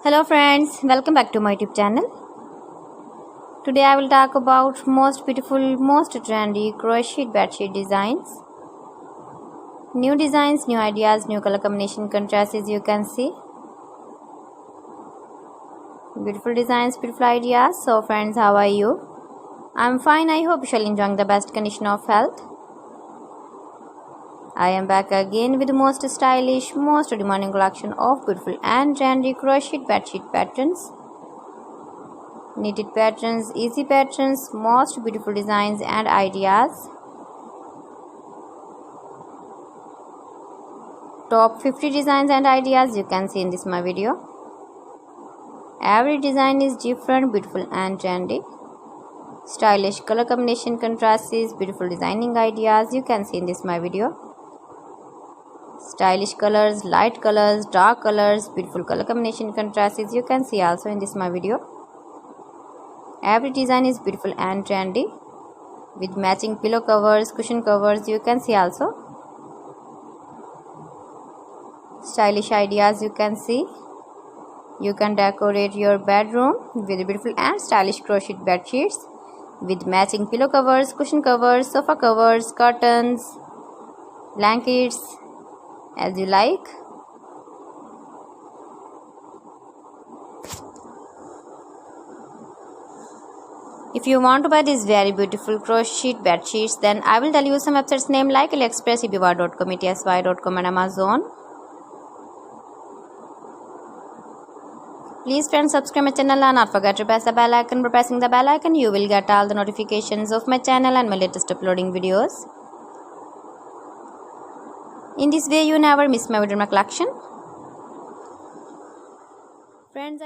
Hello friends, welcome back to my YouTube channel. Today I will talk about most beautiful, most trendy crochet bedsheet designs. New designs, new ideas, new color combination contrasts, as you can see. Beautiful designs, beautiful ideas. So friends, how are you? I'm fine. I hope you shall enjoy the best condition of health. I am back again with the most stylish, most demanding collection of beautiful and trendy crochet bedsheet patterns. Knitted patterns, easy patterns, most beautiful designs and ideas. Top 50 designs and ideas you can see in this my video. Every design is different, beautiful and trendy. Stylish color combination contrasts, beautiful designing ideas you can see in this my video. Stylish colors, light colors, dark colors, beautiful color combination contrasts you can see also in this my video. Every design is beautiful and trendy with matching pillow covers, cushion covers you can see also. Stylish ideas you can see. You can decorate your bedroom with beautiful and stylish crochet bed sheets with matching pillow covers, cushion covers, sofa covers, curtains, blankets, as you like. If you want to buy these very beautiful crochet bed sheets, then I will tell you some websites name like AliExpress, eBay.com, ETSY.com and Amazon. Please friends, subscribe my channel and not forget to press the bell icon. By pressing the bell icon, you will get all the notifications of my channel and my latest uploading videos. In this way, you never miss my video in my collection. Friends,